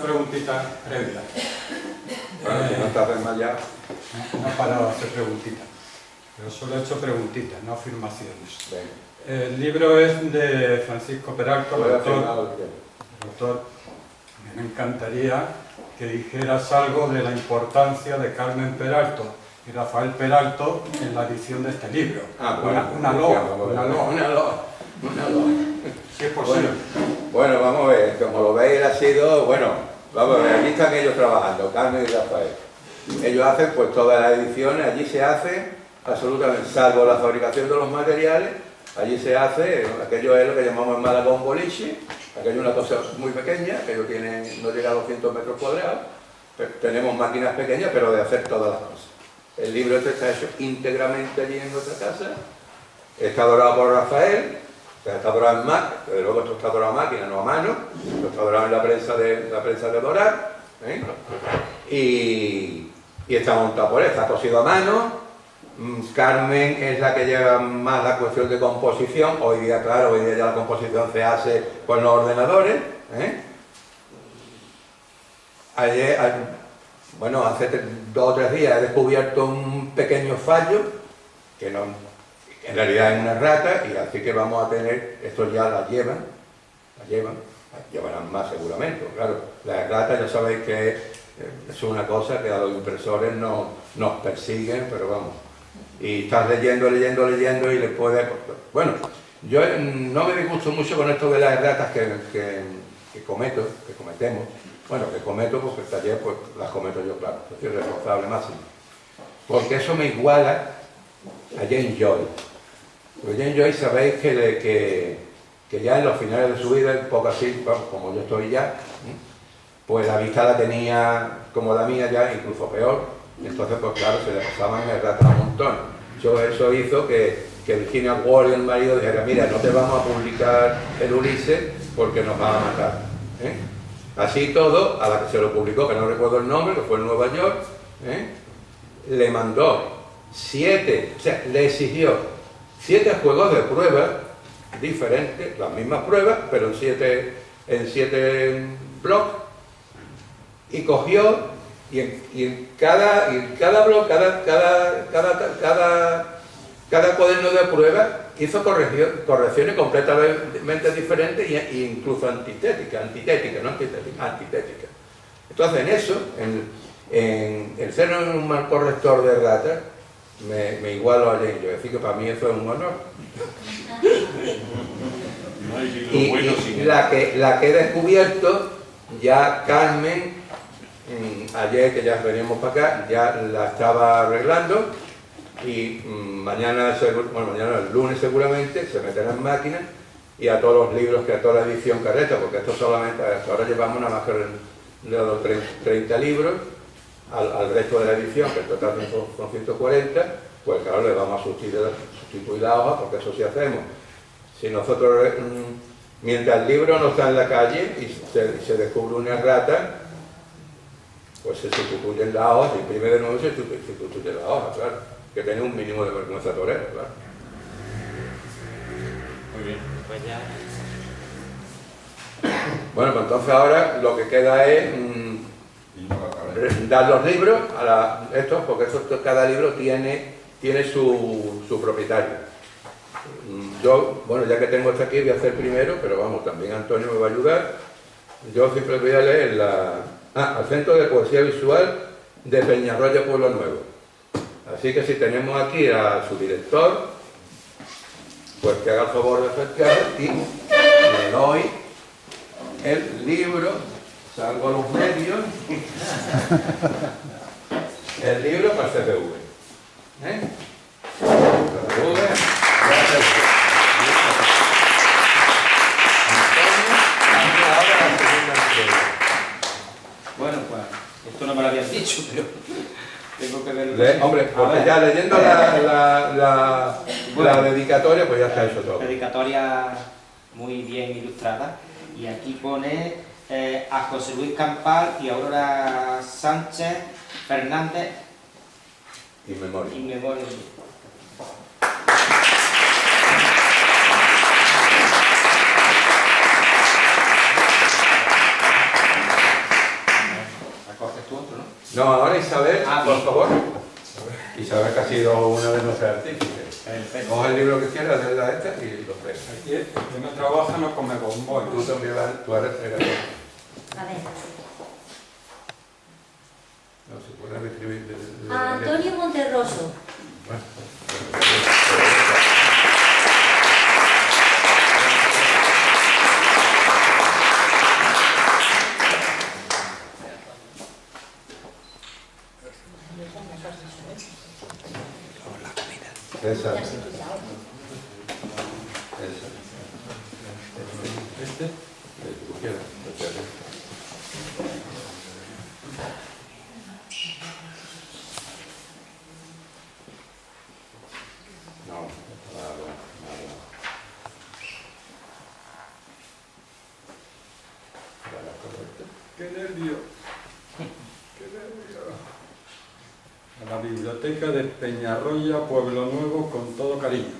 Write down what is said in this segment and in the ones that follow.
preguntita previa. Bueno, si no estás desmayado. No he parado a hacer preguntitas, pero solo he hecho preguntitas, no afirmaciones. Venga. El libro es de Francisco Peralta, el Voy a autor. firmar lo que quieras. Doctor, me encantaría que dijeras algo de la importancia de Carmen Peralta y Rafael Peralto en la edición de este libro. Una loa. Si es posible. Bueno, vamos a ver, como lo veis, ha sido, bueno, vamos a ver, aquí están ellos trabajando, Carmen y Rafael. Ellos hacen pues todas las ediciones, allí se hace absolutamente, salvo la fabricación de los materiales, allí se hace, aquello es lo que llamamos en Málaga un boliche, aquello es una cosa muy pequeña, aquello tiene, no llega a 200 metros cuadrados, tenemos máquinas pequeñas, pero de hacer todas las cosas. El libro este está hecho íntegramente allí en nuestra casa, está dorado por Rafael, está dorado en máquina, desde luego esto está dorado a máquina, no a mano, esto está dorado en la prensa de dorar, ¿eh? Y está montado por él, está cosido a mano. Carmen es la que lleva más la cuestión de composición, hoy día, claro, hoy día ya la composición se hace con los ordenadores, ¿eh? Bueno, hace 2 o 3 días he descubierto un pequeño fallo, que no, en realidad es una rata, y así que vamos a tener, esto ya la llevarán más seguramente, claro, las ratas ya sabéis que es una cosa que a los impresores nos persiguen, pero vamos, y estás leyendo y le puedes... Bueno, yo no me disgusto mucho con esto de las ratas que cometemos, bueno, que cometo porque el taller pues las cometo yo, claro, yo soy responsable máximo, porque eso me iguala a James Joyce. Porque James Joyce sabéis que ya en los finales de su vida, un poco así, bueno, como yo estoy ya, pues la vista la tenía como la mía ya, incluso peor, entonces pues claro, se le pasaban el rato un montón. Eso hizo que Virginia Woolf y el marido dijera, mira, no te vamos a publicar el Ulises porque nos va a matar, ¿eh? Así todo, a la que se lo publicó, que no recuerdo el nombre, que fue en Nueva York, le mandó 7, o sea, le exigió 7 juegos de pruebas diferentes, las mismas pruebas, pero en 7 blogs, y cogió, y en cada blog, cada cuaderno de pruebas, hizo correcciones completamente diferentes e incluso antitéticas. Entonces, en eso, en el ser un mal corrector de ratas, me igualo a James Joyce, así que para mí eso es un honor. Y la que he descubierto, ya Carmen, ayer que ya veníamos para acá, ya la estaba arreglando, y mañana, el lunes seguramente, se meterá en máquina y a todos los libros, a toda la edición que resta, porque esto solamente, hasta ahora llevamos nada más que 30 libros, al resto de la edición, que en total son 140, pues claro, le vamos a sustituir la hoja, porque eso sí hacemos. Si nosotros, mientras el libro no está en la calle y se descubre una rata, pues se sustituyen las hojas, se imprime de nuevo y se sustituye la hoja, claro. Que tiene un mínimo de vergüenza torera, claro. Muy bien. Pues ya... Bueno, pues entonces ahora lo que queda es dar los libros a estos, porque cada libro tiene su propietario. Yo, bueno, ya que tengo esto aquí, voy a hacer primero, pero vamos, también Antonio me va a ayudar. Yo siempre voy a leer al Centro de Poesía Visual de Peñarroya, Pueblo Nuevo. Así que si tenemos aquí a su director, pues que haga el favor de acercar y le doy el libro, salgo a los medios, el libro para el CPV. Bueno, pues esto no me lo habías dicho, pero tengo que verlo. Hombre, porque ya leyendo la dedicatoria, pues ya está hecho todo. Dedicatoria muy bien ilustrada. Y aquí pone a José Luis Campal y Aurora Sánchez Fernández. In memoria. In memoria. No, ahora Isabel, por bien. favor. Isabel, que ha sido una de nuestras artífices. Coge el libro que quieras, de la esta y lo ves. Aquí el que no trabaja no come bombón. Tú también vas, tú eres el... A ver. No se puede escribir Antonio Monterroso. Bueno. Esa. Esa. Este. Tú quieras. No, nada. ¡Qué nervio! ¡Qué nervio! A la biblioteca de Peñarroya, Pueblo Nuevo, con todo cariño.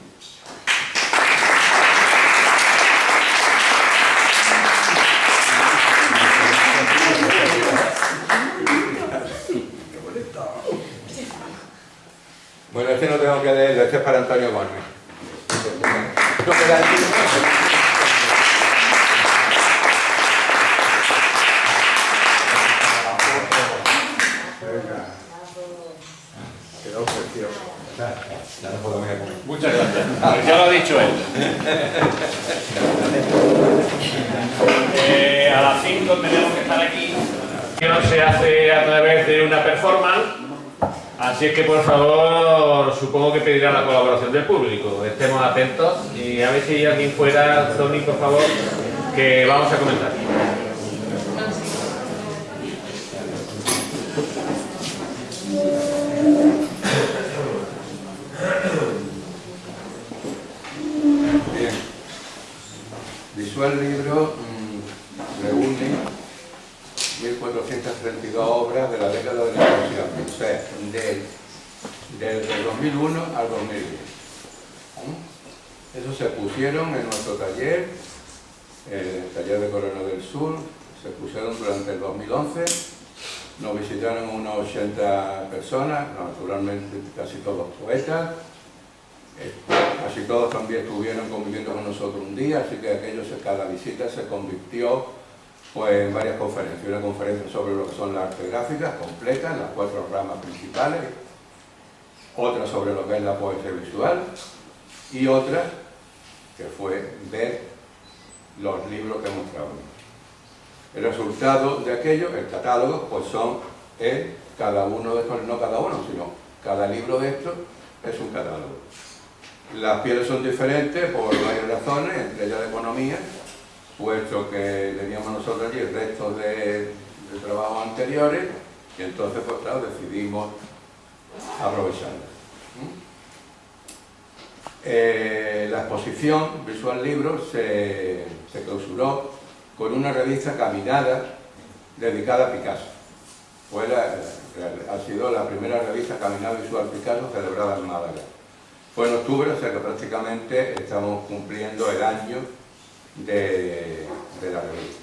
Bueno, este no tengo que leerlo, este es para Antonio Gómez. No queda el título. Quedó precioso. Muchas gracias. Ya lo ha dicho él. A las 5 tenemos que estar aquí. Que no se hace a través de una performance. Así es que, por favor, supongo que pedirá la colaboración del público. Estemos atentos y a ver si hay alguien fuera, Tony, por favor, que vamos a comentar. Bien. Visual Libro reúne 1.432 obras de la década de la exposición, o sea, desde 2001 al 2010. Eso se pusieron en nuestro taller, el taller de Corona del Sur, se pusieron durante el 2011, nos visitaron unos 80 personas, naturalmente casi todos poetas, casi todos también estuvieron conviviendo con nosotros un día, así que cada visita se convirtió pues, en varias conferencias. Una conferencia sobre lo que son las artes gráficas completas, las 4 ramas principales, otra sobre lo que es la poesía visual y otra que fue ver los libros que mostramos. El resultado de aquello, el catálogo, pues son cada uno de estos, no cada uno, sino cada libro de estos es un catálogo. Las pieles son diferentes por varias razones, entre ellas de economía, puesto que teníamos nosotros allí restos de trabajos anteriores, y entonces, pues claro, decidimos aprovecharlas. La exposición Visual Libro se clausuró con una revista Caminada dedicada a Picasso. Ha sido la primera revista Caminada Visual Picasso celebrada en Málaga. Fue en octubre, o sea que prácticamente estamos cumpliendo el año de la revista.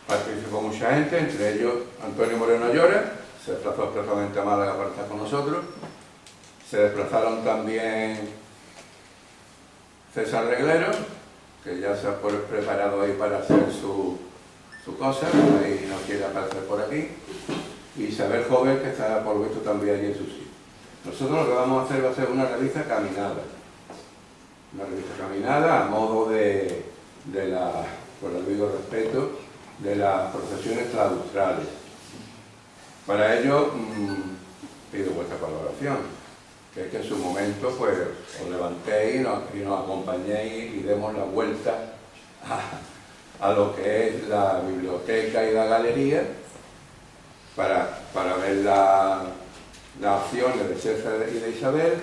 Participó mucha gente, entre ellos Antonio Moreno Llora, se desplazó expresamente a Málaga para estar con nosotros. Se desplazaron también César Reglero, que ya se ha preparado ahí para hacer su cosa, ahí no quiere aparecer por aquí, y Isabel Joven, que está por visto también allí en su sitio. Nosotros lo que vamos a hacer va a ser una revista caminada a modo por el debido respeto, de las profesiones claustrales. Para ello pido vuestra colaboración, que es que en su momento pues os levantéis y nos acompañéis y demos la vuelta a lo que es la biblioteca y la galería para ver las acciones de César y de Isabel,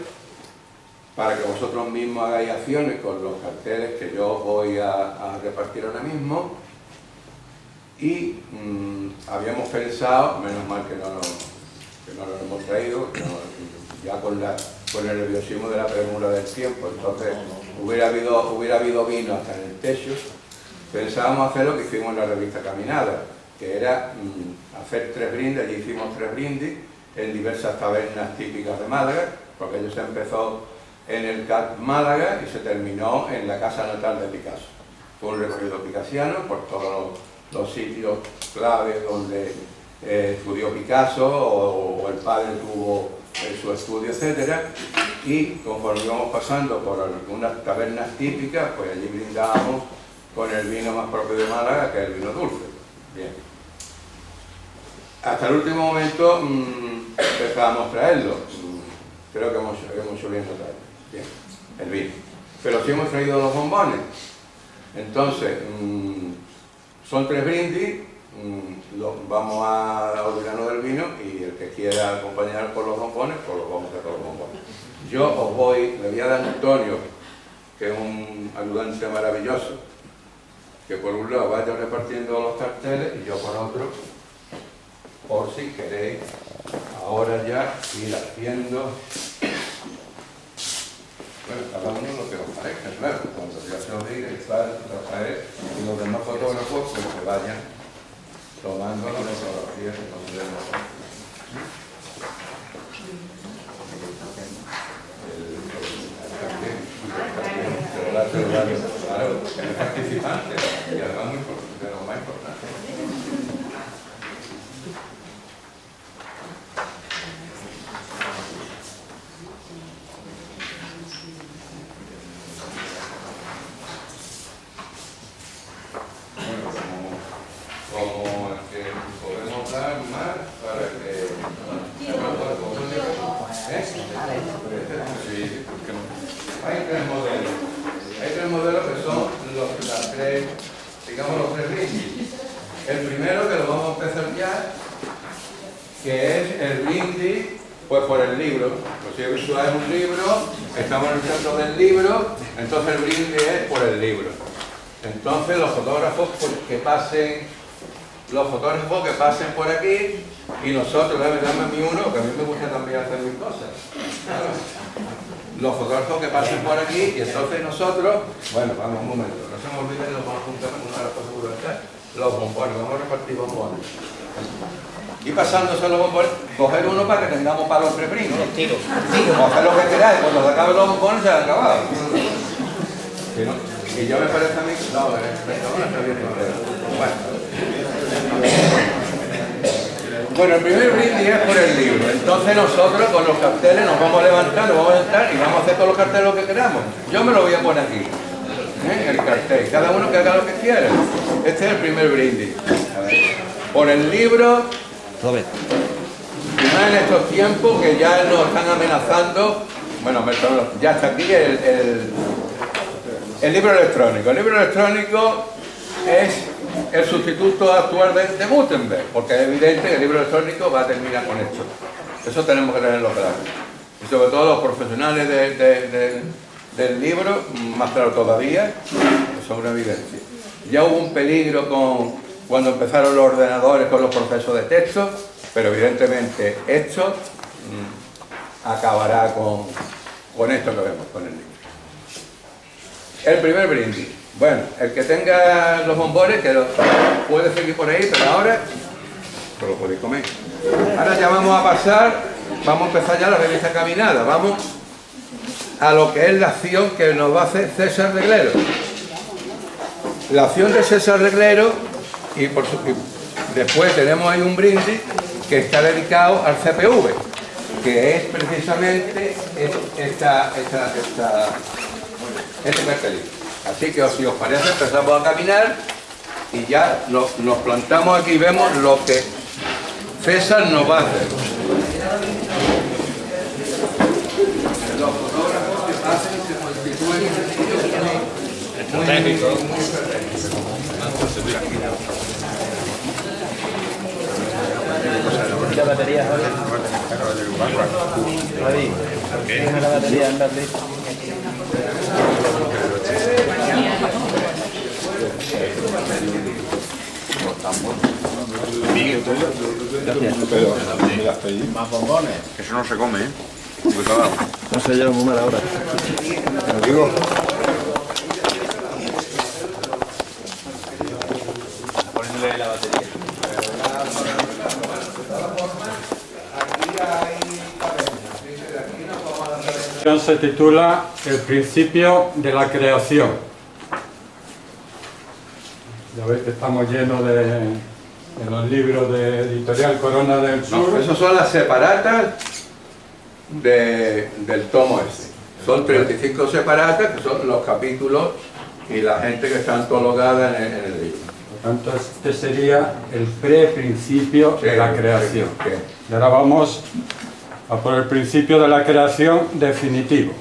para que vosotros mismos hagáis acciones con los carteles que yo os voy a repartir ahora mismo. Y habíamos pensado, menos mal que no lo hemos traído, ya con el nerviosismo de la premura del tiempo, entonces hubiera habido vino hasta en el techo. Pensábamos hacer lo que hicimos en la revista Caminada, que era hacer 3 brindis. Allí hicimos 3 brindis en diversas tabernas típicas de Málaga, porque ello se empezó en el CAT Málaga y se terminó en la casa natal de Picasso. Fue un recorrido picasiano por todos los sitios clave donde estudió Picasso o el padre tuvo su estudio, etcétera, y conforme íbamos pasando por algunas tabernas típicas, pues allí brindábamos con el vino más propio de Málaga, que es el vino dulce. Bien. Hasta el último momento empezábamos a traerlo. Creo que hemos hecho bien traerlo. Bien, el vino. Pero sí hemos traído los bombones. Entonces, son 3 brindis, vamos a ordenarnos del vino y el que quiera acompañar con los bombones, pues los vamos a hacer con los bombones. Yo os le voy a dar a Antonio, que es un ayudante maravilloso, que por un lado vaya repartiendo los carteles y yo por otro, por si queréis ahora ya ir haciendo, bueno, cada uno lo que os parezca, claro, cuando ya se os diga Rafael y los demás fotógrafos, pues que vayan tomando las fotografías que consideren. Claro, el participante, y además de lo más importante. Hay 3 modelos que son los 3, digamos los 3 brindis. El primero, que lo vamos a empezar ya, que es el brindis, pues por el libro. Los Sillas Visual es un libro, estamos en el centro del libro, entonces el brindis es por el libro. Entonces los fotógrafos pues, que pasen por aquí y nosotros, dame a mí uno, que a mí me gusta también hacer mis cosas. Claro. Los fotógrafos que pasen por aquí y entonces nosotros, bueno, vamos un momento, no se me olviden, los vamos a juntar con una de las cosas burocráticas, los bombones, vamos a repartir bombones. Y pasándose los bombones, coger uno para que tengamos para los 3 brindis. Coger lo que queráis, cuando se acaben los bombones se han acabado. Y yo me parece a mí, no, está bien. Bueno, el primer brindis es por el libro. Entonces nosotros con los carteles nos vamos a levantar, nos vamos a entrar y vamos a hacer todos los carteles lo que queramos. Yo me lo voy a poner aquí, el cartel. Cada uno que haga lo que quiera. Este es el primer brindis. Por el libro, y más en estos tiempos que ya nos están amenazando. Bueno, ya está aquí el libro electrónico. El libro electrónico es el sustituto actual de Gutenberg, porque es evidente que el libro electrónico va a terminar con esto. Eso tenemos que tenerlo claro. Y sobre todo los profesionales del libro, más claro todavía, eso es una evidencia. Ya hubo un peligro cuando empezaron los ordenadores con los procesos de texto, pero evidentemente esto acabará con esto que vemos, con el libro. El primer brindis. Bueno, el que tenga los bombones, que puede seguir por ahí, pero ahora se lo podéis comer. Ahora ya vamos a pasar, vamos a empezar ya la revista caminada. Vamos a lo que es la acción que nos va a hacer César Reglero. La acción de César Reglero, y después tenemos ahí un brindis que está dedicado al CPV, que es precisamente este cartelito. Así que si os parece empezamos a caminar y ya nos plantamos aquí y vemos lo que César nos va a hacer. Los fotógrafos que pasen se constituyen estratégico. La batería, Javi. ¿Tienes la batería en Berlín? Más bombones. Eso no se come, ¿eh? No sé yo, muy mala hora. Te lo digo. Ponerle la batería. Se titula El principio de la creación. Ya veis que estamos llenos de los libros de Editorial Corona del Sur. No, esas son las separatas del tomo este. Son 35 separatas, que son los capítulos y la gente que está antologada en el libro. Por tanto, este sería el pre-principio de la creación. Sí. Y ahora vamos a por el principio de la creación definitivo.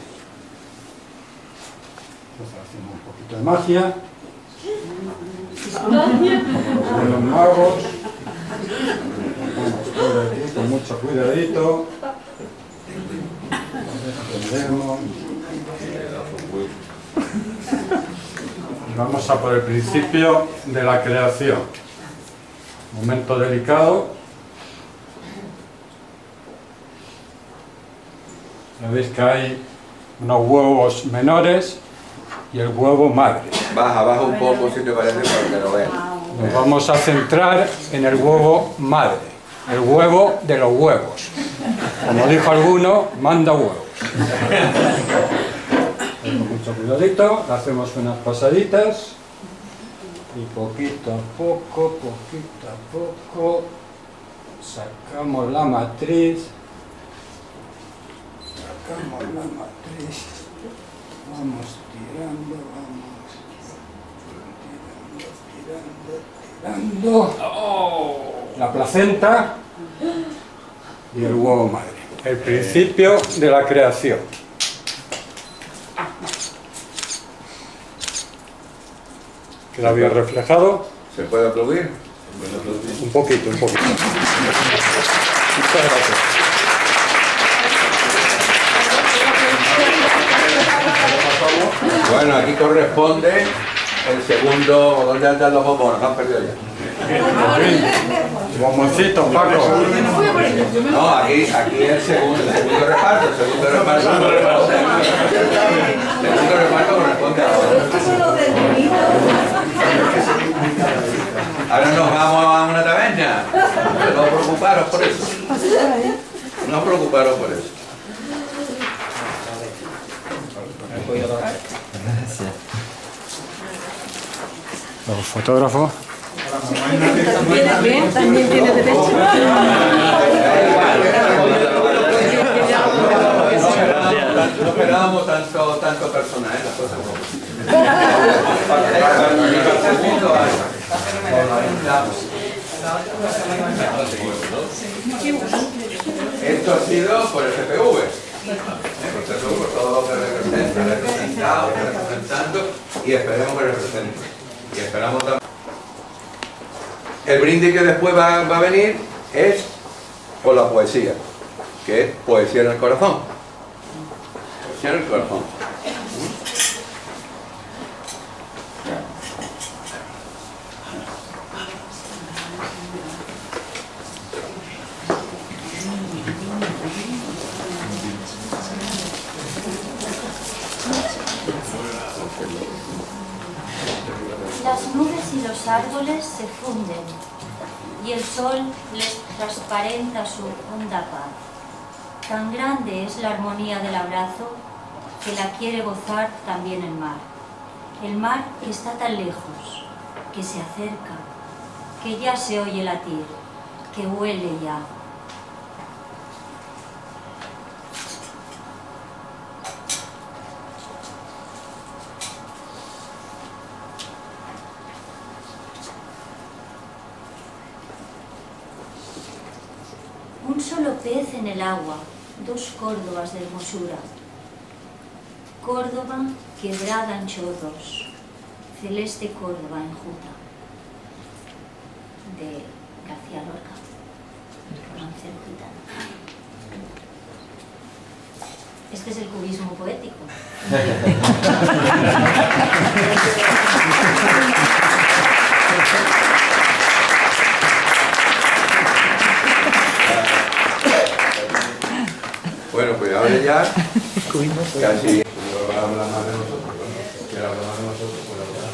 Entonces hacemos un poquito de magia. De los magos. Vamos por aquí con mucho cuidadito. Tendremos. Vamos a por el principio de la creación. Momento delicado. Ya veis que hay unos huevos menores y el huevo madre. Baja un poco si te parece para que lo vean. Nos vamos a centrar en el huevo madre, el huevo de los huevos. Como dijo alguno, manda huevos. Con mucho cuidadito, le hacemos unas pasaditas y poquito a poco, sacamos la matriz. Vamos tirando, tirando. La placenta y el huevo madre. El principio de la creación. ¿Queda bien reflejado? ¿Se puede aplaudir? Un poquito. Muchas gracias. Bueno, aquí corresponde el segundo. ¿Dónde andan los bombones? No han perdido ya. Bomboncitos, Paco. No, aquí el segundo reparto. El segundo reparto corresponde ahora. Ahora nos vamos a una taberna. No os preocuparos por eso. No os preocuparos por eso. Los fotógrafos. También tiene derecho. No esperábamos tanto personal en las cosas como. Esto ha sido por el CPV. Por todo lo que representa, representado, representando y esperemos que represente. Y esperamos también. El brindis que después va a venir es por la poesía, que es poesía en el corazón. Poesía en el corazón. Las nubes y los árboles se funden y el sol les transparenta su honda paz. Tan grande es la armonía del abrazo que la quiere gozar también el mar. El mar que está tan lejos, que se acerca, que ya se oye latir, que huele ya. Un solo pez en el agua, dos Córdobas de hermosura. Córdoba quebrada en chorros, celeste Córdoba enjuta. De García Lorca, romancero gitano. Este es el cubismo poético. Bueno, pues ahora ya casi habla más de nosotros, quiere hablar más de nosotros, pues hablar.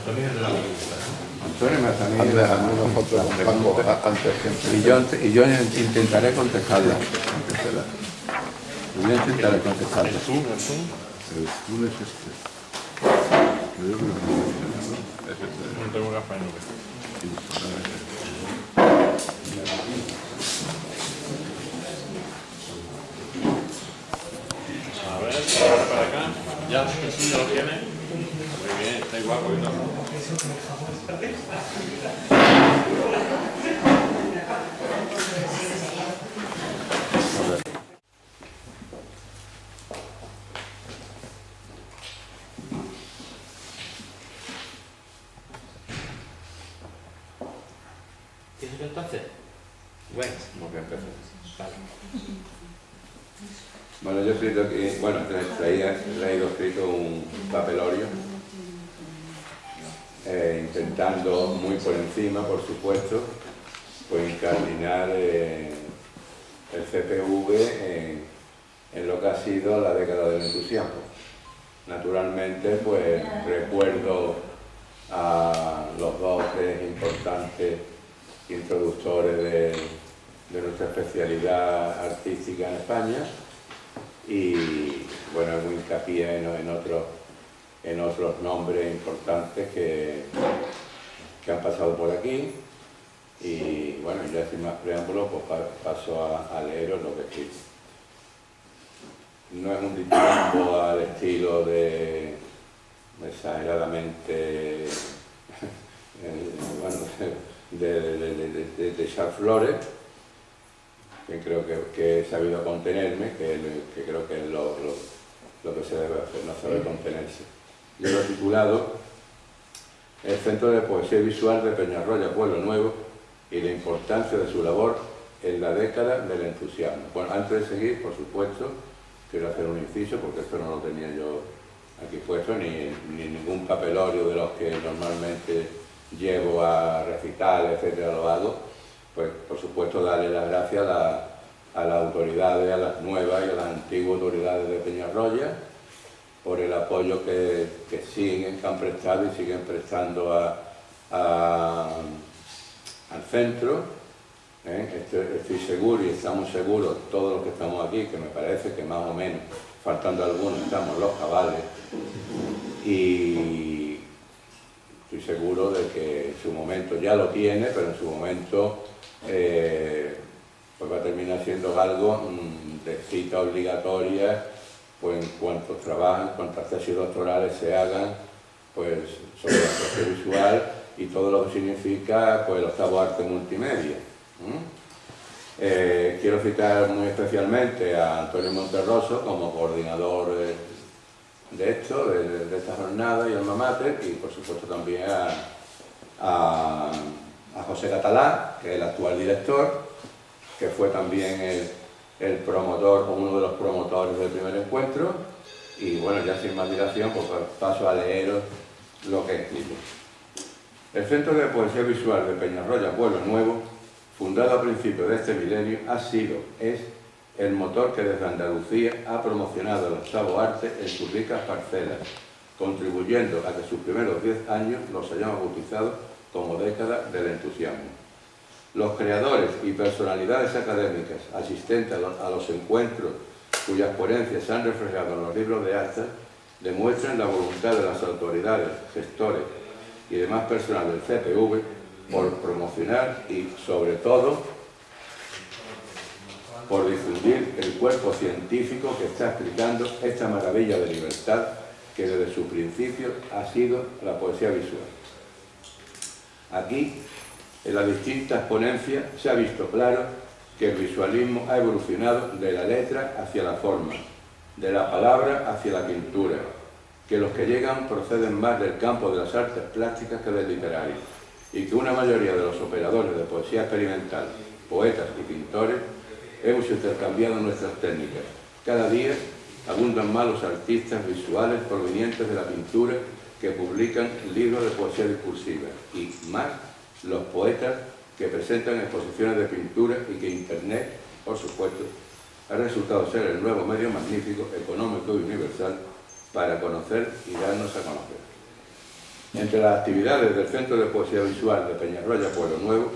Antonio me ha tenido Hazme una foto con Paco antes siempre. y yo intentaré contestarla. Yo intentaré contestarla. El Zoom es este. Creo que no es este. No tengo gafas, no. A ver, para acá. Ya, Jesús ya lo tiene. Muy bien, está igual, porque no. ¿Tienes que entonces? Bueno, Como que empezó. vale. Bueno, yo he escrito aquí, bueno, traído escrito un papelorio, intentando muy por encima, por supuesto, pues incardinar el CPV en lo que ha sido la década del entusiasmo. Naturalmente, pues recuerdo a los dos importantes introductores de nuestra especialidad artística en España, y bueno, hago hincapié en otros nombres importantes que han pasado por aquí, y bueno, ya sin más preámbulos, pues paso a leeros lo que he escrito. No es un diatribo al estilo de exageradamente bueno, de Charles Flores, que creo que he sabido contenerme, que creo que es lo que se debe hacer, no saber contenerse. Yo lo he titulado El Centro de Poesía Visual de Peñarroya, Pueblo Nuevo, y la importancia de su labor en la década del entusiasmo. Bueno, antes de seguir, por supuesto, quiero hacer un inciso, porque esto no lo tenía yo aquí puesto, ni ningún papelorio de los que normalmente llevo a recitales, etcétera, lo hago. Pues por supuesto darle las gracias a las autoridades, a las nuevas y a las antiguas autoridades de Peñarroya por el apoyo que han prestado y siguen prestando al centro. Estoy seguro y estamos seguros, todos los que estamos aquí, que me parece que más o menos, faltando algunos, estamos los cabales, y estoy seguro de que en su momento ya lo tiene, pero en su momento pues va a terminar siendo algo de cita obligatoria, pues en cuanto trabajan, cuantas tesis doctorales se hagan, pues sobre la poesía visual y todo lo que significa pues el octavo arte multimedia. Quiero citar muy especialmente a Antonio Monterroso como coordinador de esta jornada y alma mater, y por supuesto también a José Catalá, que es el actual director, que fue también el promotor o uno de los promotores del primer encuentro. Y bueno, ya sin más dilación, pues paso a leeros lo que he escrito. El Centro de Poesía Visual de Peñarroya, Pueblo Nuevo, fundado a principios de este milenio, es el motor que desde Andalucía ha promocionado el octavo arte en sus ricas parcelas, contribuyendo a que sus primeros 10 años los hayamos bautizado como década del entusiasmo. Los creadores y personalidades académicas asistentes a los encuentros cuyas ponencias se han reflejado en los libros de actas demuestran la voluntad de las autoridades, gestores y demás personal del CPV por promocionar y, sobre todo, por difundir el cuerpo científico que está explicando esta maravilla de libertad que desde su principio ha sido la poesía visual. Aquí, en las distintas ponencias, se ha visto claro que el visualismo ha evolucionado de la letra hacia la forma, de la palabra hacia la pintura, que los que llegan proceden más del campo de las artes plásticas que del literario, y que una mayoría de los operadores de poesía experimental, poetas y pintores, hemos intercambiado nuestras técnicas. Cada día abundan más los artistas visuales provenientes de la pintura que publican libros de poesía discursiva, y más los poetas que presentan exposiciones de pintura, y que Internet, por supuesto, ha resultado ser el nuevo medio magnífico, económico y universal para conocer y darnos a conocer. Entre las actividades del Centro de Poesía Visual de Peñarroya, Pueblo Nuevo,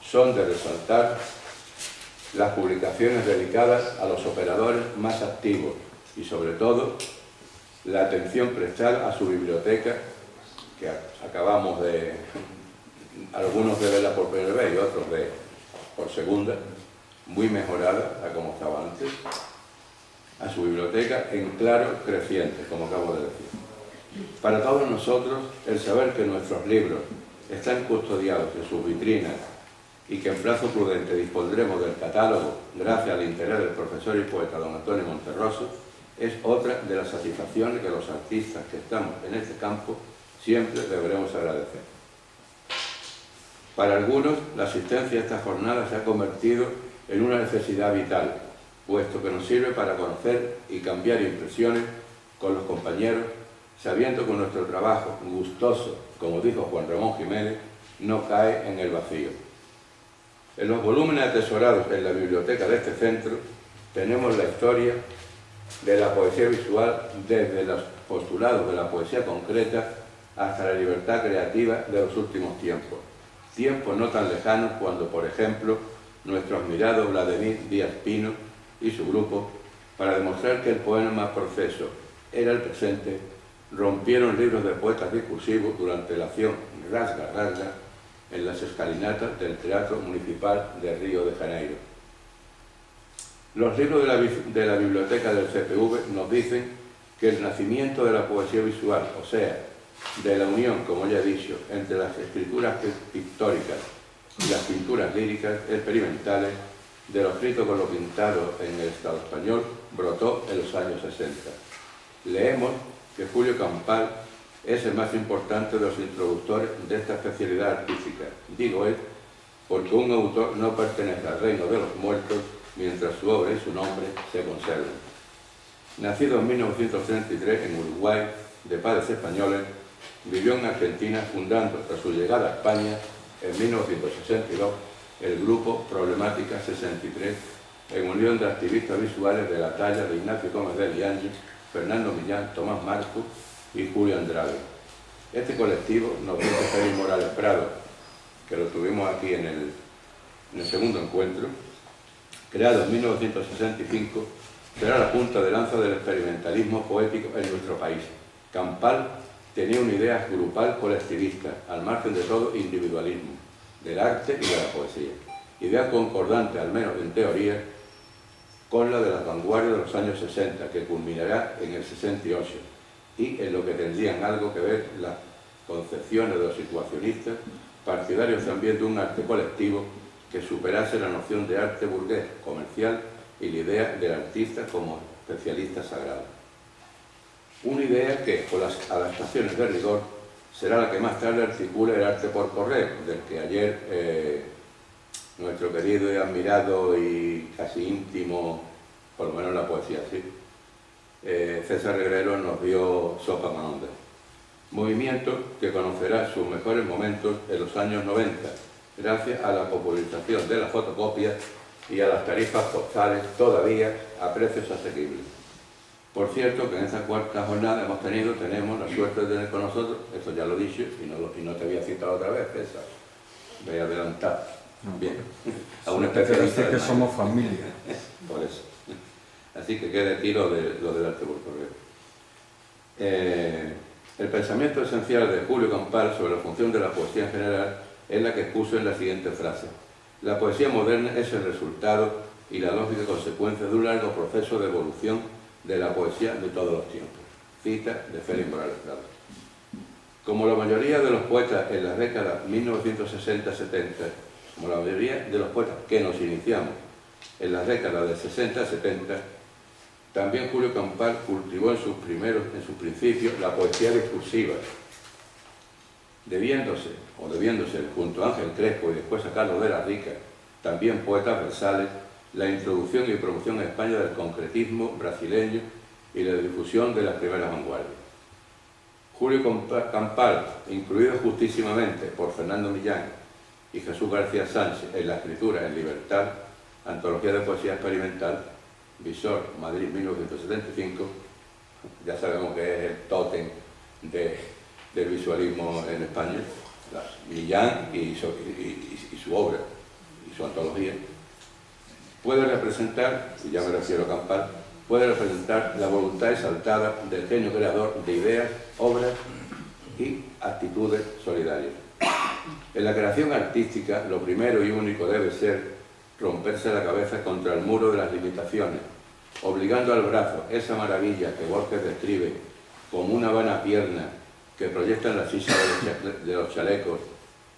son de resaltar las publicaciones dedicadas a los operadores más activos y, sobre todo, la atención prestada a su biblioteca, que acabamos de, algunos de verla por primera vez y otros por segunda, muy mejorada a como estaba antes, a su biblioteca en claro creciente, como acabo de decir. Para todos nosotros, el saber que nuestros libros están custodiados en sus vitrinas y que en plazo prudente dispondremos del catálogo gracias al interés del profesor y poeta don Antonio Monterroso es otra de las satisfacciones que los artistas que estamos en este campo siempre deberemos agradecer. Para algunos, la asistencia a esta jornada se ha convertido en una necesidad vital, puesto que nos sirve para conocer y cambiar impresiones con los compañeros, sabiendo que nuestro trabajo gustoso, como dijo Juan Ramón Jiménez, no cae en el vacío. En los volúmenes atesorados en la biblioteca de este centro tenemos la historia de la poesía visual desde los postulados de la poesía concreta hasta la libertad creativa de los últimos tiempos. Tiempos no tan lejanos cuando, por ejemplo, nuestro admirado Vladimir Díaz Pino y su grupo, para demostrar que el poema proceso era el presente, rompieron libros de poetas discursivos durante la acción Rasga Rasga en las escalinatas del Teatro Municipal de Río de Janeiro. Los libros de la biblioteca del CPV nos dicen que el nacimiento de la poesía visual, o sea, de la unión, como ya he dicho, entre las escrituras pictóricas y las pinturas líricas experimentales, de lo escrito con lo pintado en el Estado español, brotó en los años 60. Leemos que Julio Campal es el más importante de los introductores de esta especialidad artística. Digo él, porque un autor no pertenece al reino de los muertos mientras su obra y su nombre se conserven. Nacido en 1933 en Uruguay, de padres españoles, vivió en Argentina fundando, tras su llegada a España, en 1962, el grupo Problemática 63, en unión de activistas visuales de la talla de Ignacio Gómez de Liange, Fernando Millán, Tomás Marco y Julio Andrade. Este colectivo nos dice Félix Morales Prado, que lo tuvimos aquí en el segundo encuentro, creado en 1965, será la punta de lanza del experimentalismo poético en nuestro país. Campal tenía una idea grupal colectivista, al margen de todo individualismo, del arte y de la poesía. Idea concordante, al menos en teoría, con la de las vanguardias de los años 60, que culminará en el 68, y en lo que tendrían algo que ver las concepciones de los situacionistas, partidarios también de un arte colectivo que superase la noción de arte burgués, comercial, y la idea del artista como especialista sagrado. Una idea que, con las adaptaciones de rigor, será la que más tarde articula el arte por correo, del que ayer nuestro querido y admirado y casi íntimo, por lo menos la poesía, sí, César Reguero nos dio sopa manonda. Movimiento que conocerá sus mejores momentos en los años 90, gracias a la popularización de la fotocopia y a las tarifas postales todavía a precios asequibles. Por cierto, que en esta cuarta jornada tenemos la suerte de tener con nosotros, eso ya lo he dicho, y no te había citado otra vez, César, voy a adelantar. Bien, a un especialista. Parece que somos familia. Por eso. Así que quede aquí lo del arte por correo. El pensamiento esencial de Julio Campal sobre la función de la poesía en general es la que expuso en la siguiente frase. La poesía moderna es el resultado y la lógica consecuencia de un largo proceso de evolución de la poesía de todos los tiempos. Cita de Félix Morales Prado. Como la mayoría de los poetas en las décadas 1960-70, como la mayoría de los poetas que nos iniciamos en las décadas de 60-70, también Julio Campal cultivó en sus principios la poesía discursiva, debiéndose, junto a Ángel Crespo y después a Carlos de la Rica, también poetas versales, la introducción y promoción en España del concretismo brasileño y la difusión de las primeras vanguardias. Julio Campal, incluido justísimamente por Fernando Millán y Jesús García Sánchez en la escritura en Libertad, Antología de Poesía Experimental, Visor, Madrid, 1975, ya sabemos que es el tótem de del visualismo en España, Millán y su obra, y su antología, puede representar, y ya me refiero a Campal, puede representar la voluntad exaltada del genio creador de ideas, obras y actitudes solidarias. En la creación artística, lo primero y único debe ser romperse la cabeza contra el muro de las limitaciones, obligando al brazo esa maravilla que Borges describe como una vana pierna que proyecta en la sisa de los chalecos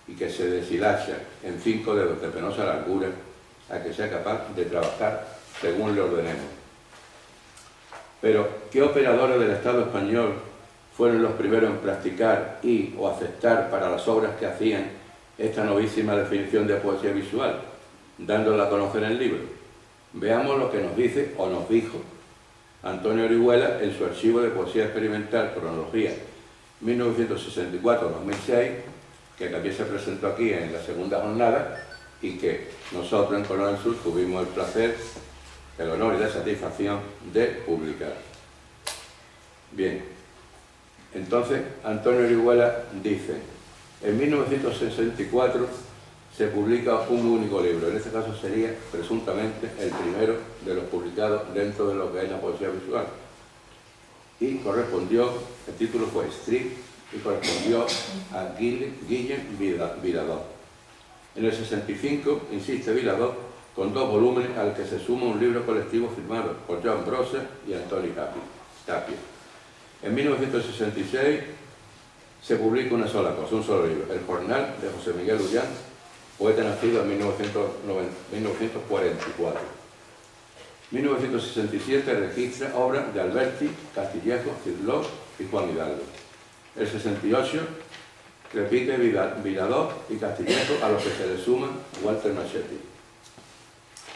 y que se deshilacha en 5 dedos de penosa largura, a que sea capaz de trabajar según le ordenemos. Pero, ¿qué operadores del Estado español fueron los primeros en practicar o aceptar para las obras que hacían esta novísima definición de poesía visual, dándola a conocer en el libro? Veamos lo que nos dice o nos dijo Antonio Orihuela en su archivo de poesía experimental, cronología 1964-2006, que también se presentó aquí en la segunda jornada y que nosotros en Colón del Sur tuvimos el placer, el honor y la satisfacción de publicar. Bien, entonces Antonio Orihuela dice: en 1964 se publica un único libro, en este caso sería presuntamente el primero de los publicados dentro de lo que es la poesía visual, y correspondió, el título fue Street, y correspondió a Guillem Viladó. En el 65 insiste Viladó con 2 volúmenes al que se suma un libro colectivo firmado por Joan Brossa y Antoni Tapia. En 1966 se publica una sola cosa, un solo libro, El Jornal de José Miguel Ullán, poeta nacido en 1944. 1967 registra obras de Alberti, Castillejo, Cirló y Juan Hidalgo. El 68 repite Viladó y Castillejo, a los que se le suman Walter Machetti.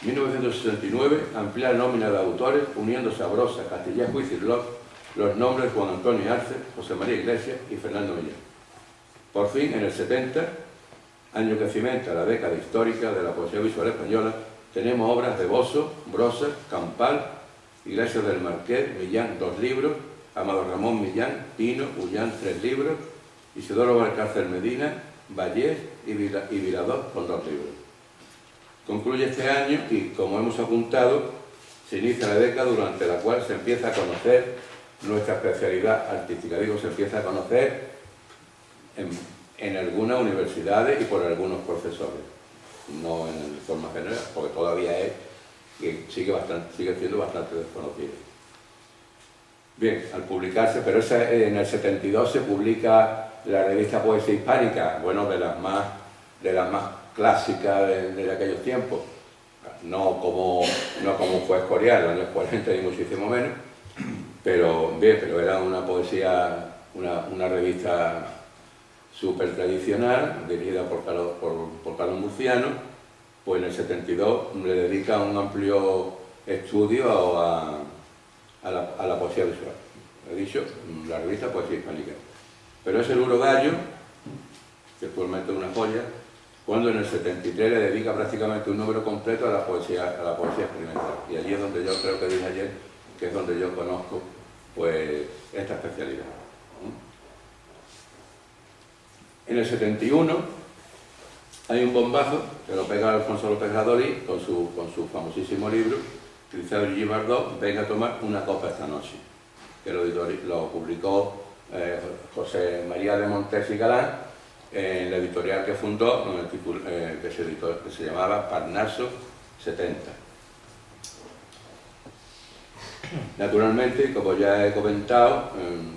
1969 amplía la nómina de autores, uniéndose a Brossa, Castillejo y Cirló los nombres Juan Antonio Arce, José María Iglesias y Fernando Millán. Por fin, en el 70, año que cimenta la década histórica de la poesía visual española, tenemos obras de Bosso, Brossa, Campal, Iglesias del Marqués, Millán, 2 libros, Amado Ramón Millán, Pino, Ullán, 3 libros, Isidoro Valcárcel Medina, Vallés y Viladó con 2 libros. Concluye este año y, como hemos apuntado, se inicia la década durante la cual se empieza a conocer nuestra especialidad artística. Digo, se empieza a conocer en algunas universidades y por algunos profesores, no en forma general, porque todavía sigue siendo bastante desconocido. Bien, al publicarse, pero en el 72 se publica la revista Poesía Hispánica, bueno, de las más clásicas de aquellos tiempos, no como fue Escorial, en los 40 y muchísimo menos, pero era una poesía, una revista súper tradicional, dirigida por Carlos Murciano. Pues en el 72 le dedica un amplio estudio a la poesía visual. He dicho, la revista Poesía Hispánica. Pero es el Urogallo, que actualmente es una joya, cuando en el 73 le dedica prácticamente un número completo a la poesía experimental. Y allí es donde yo creo que dije ayer, que es donde yo conozco pues esta especialidad. En el 71 hay un bombazo que lo pega Alfonso López Gadolí con su famosísimo libro, Trizado y Gibardot, Venga a tomar una copa esta noche, que lo publicó José María de Montes y Galán en la editorial que fundó, con el título que se llamaba Parnaso 70. Naturalmente, como ya he comentado,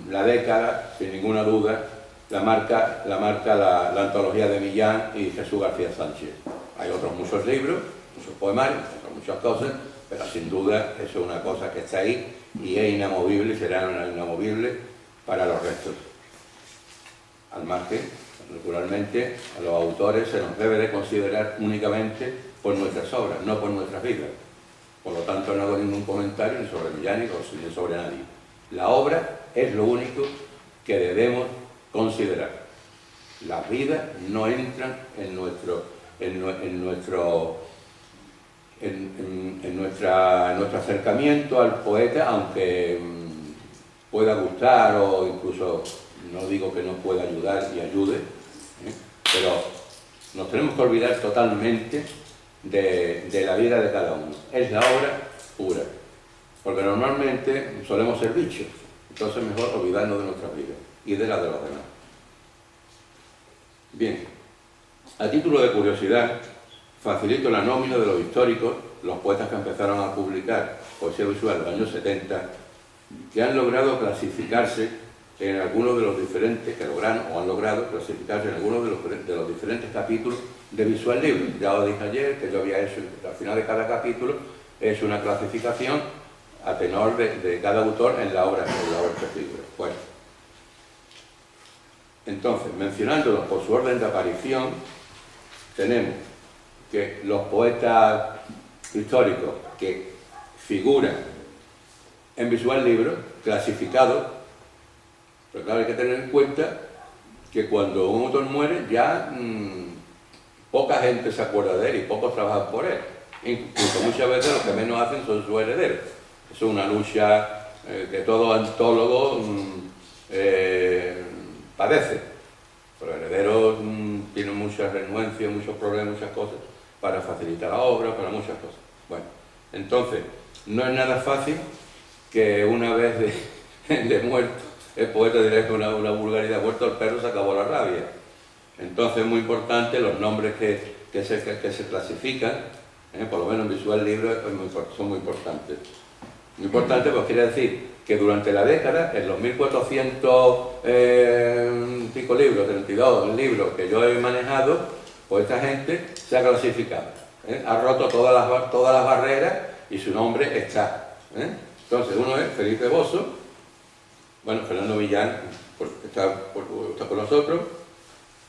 la década, sin ninguna duda, la marca la antología de Millán y Jesús García Sánchez. Hay otros muchos libros, muchos poemarios, muchas cosas, pero sin duda eso es una cosa que está ahí y es inamovible y será inamovible para los restos. Al margen, naturalmente, a los autores se nos debe de considerar únicamente por nuestras obras, no por nuestras vidas. Por lo tanto, no hago ningún comentario ni sobre Millán ni sobre nadie. La obra es lo único que debemos considerar. Las vidas no entran en nuestro acercamiento al poeta, aunque pueda gustar o incluso no digo que no pueda ayudar y ayude, pero nos tenemos que olvidar totalmente de la vida de cada uno. Es la obra pura, porque normalmente solemos ser bichos, entonces mejor olvidarnos de nuestras vidas y de las de los demás. Bien, a título de curiosidad, facilito la nómina de los históricos, los poetas que empezaron a publicar poesía visual en los años 70, que han logrado clasificarse en algunos de los diferentes, que lograron o han logrado clasificarse en algunos de los diferentes capítulos de Visual Libro. Ya os dije ayer que yo había hecho, al final de cada capítulo, he hecho una clasificación a tenor de cada autor en la obra que figura. Bueno, entonces, mencionándolos por su orden de aparición, tenemos que los poetas históricos que figuran en Visual Libro, clasificados, pero claro, hay que tener en cuenta que cuando un autor muere ya poca gente se acuerda de él y pocos trabajan por él. Incluso muchas veces los que menos hacen son sus herederos. Eso es una lucha que todo antólogo padece. Los herederos tienen muchas renuencias, muchos problemas, muchas cosas, para facilitar la obra, para muchas cosas. Bueno, entonces, no es nada fácil que una vez de muerto, el poeta dirá que una vulgaridad, muerto el perro se acabó la rabia. Entonces es muy importante los nombres que se clasifican, por lo menos en Visual Libro son muy importantes. Muy importante pues quiere decir que durante la década, en los 1400 pico libros, 32 libros que yo he manejado, pues esta gente se ha clasificado, ha roto todas las barreras y su nombre está. Entonces uno es Felipe Bosso, bueno, Fernando Millán pues, está con nosotros,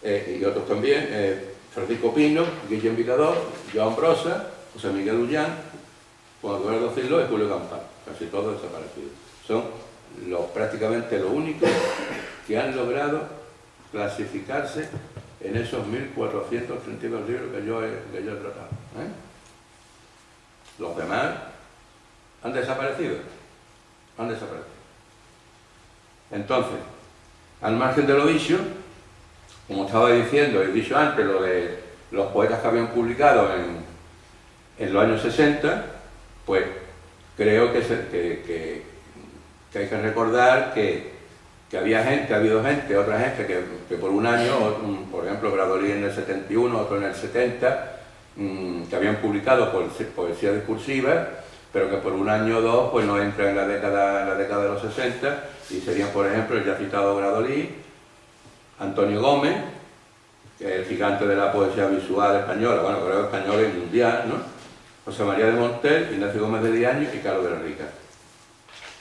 y otros también, Francisco Pino, Guillem Vilador, Joan Brossa, José Miguel Ullán, Juan Eduardo Cirló y Julio Campar, casi todos desaparecidos. Son prácticamente los únicos que han logrado clasificarse en esos 1432 libros que yo he tratado. Los demás han desaparecido. Entonces, al margen de lo dicho, como estaba diciendo, he dicho antes lo de los poetas que habían publicado en los años 60, pues creo que hay que recordar que ha habido otra gente que por un año, por ejemplo Bradolí en el 71, otro en el 70, que habían publicado poesía discursiva, pero que por un año o dos pues no entran en la década de los 60, y serían, por ejemplo, el ya citado Bradolí, Antonio Gómez, que es el gigante de la poesía visual española, bueno, creo española y mundial, ¿no? José María de Montel, Ignacio Gómez de Diaño y Carlos de la Rica.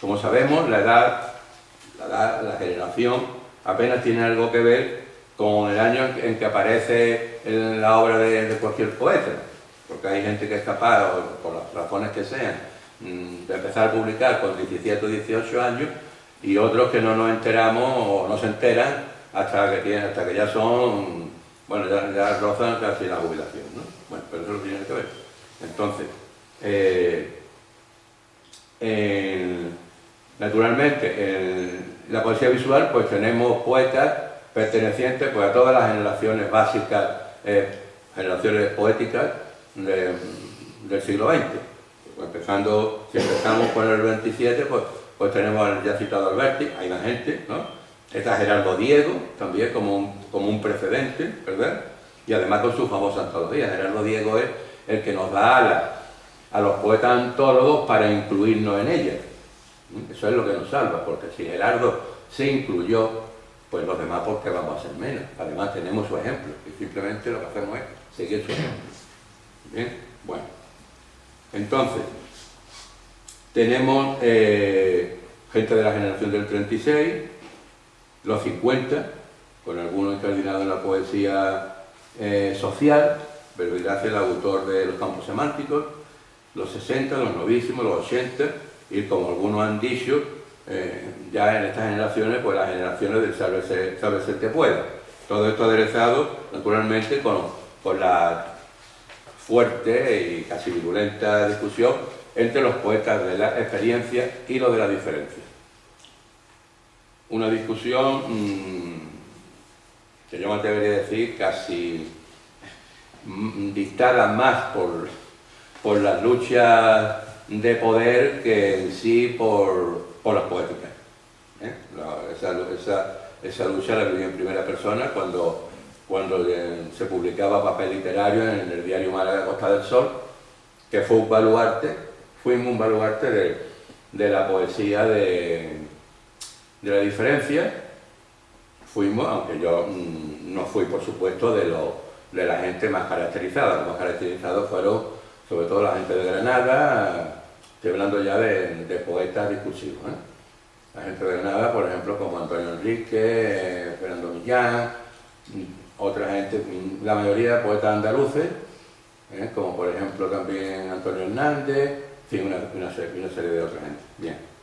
Como sabemos, la generación apenas tiene algo que ver con el año en que aparece en la obra de cualquier poeta, porque hay gente que es capaz, por las razones que sean, de empezar a publicar con 17 o 18 años, y otros que no nos enteramos o no se enteran hasta que ya son, bueno, ya rozan casi la jubilación, ¿no? Bueno, pero eso lo tiene que ver. Entonces, naturalmente, en la poesía visual, pues tenemos poetas pertenecientes pues, a todas las generaciones básicas, generaciones poéticas del siglo XX. Pues si empezamos con el 27, pues tenemos al ya citado Alberti, hay más gente, ¿no? Está Gerardo Diego, también como un precedente, ¿verdad? Y además con su famosa antología. Gerardo Diego es el que nos da a los poetas antólogos para incluirnos en ella. Eso es lo que nos salva, porque si Gerardo se incluyó, pues los demás, ¿por qué vamos a hacer menos? Además tenemos su ejemplo, y simplemente lo que hacemos es seguir su ejemplo. ¿Bien? Bueno. Entonces, tenemos gente de la generación del 36, los 50, con algunos incardinados en la poesía social, Verbigracia, el autor de Los campos semánticos, los 60, los novísimos, los 80, y como algunos han dicho, ya en estas generaciones, pues las generaciones del sálvese el que pueda. Todo esto aderezado, naturalmente, con la fuerte y casi virulenta discusión entre los poetas de la experiencia y los de la diferencia. una discusión que yo me atrevería a decir casi dictada más por las luchas de poder que en sí por las poéticas. Esa lucha la viví en primera persona cuando se publicaba papel literario en el diario Málaga Costa del Sol, que fue un baluarte, fuimos un baluarte de la poesía de la diferencia. Fuimos, aunque yo no fui por supuesto de la gente más caracterizada. Los más caracterizados fueron sobre todo la gente de Granada, estoy hablando ya de poetas discursivos, La gente de Granada, por ejemplo, como Antonio Enrique, Fernando Millán, otra gente, la mayoría de poetas andaluces, como por ejemplo también Antonio Hernández, en fin, una serie de otra gente. Bien.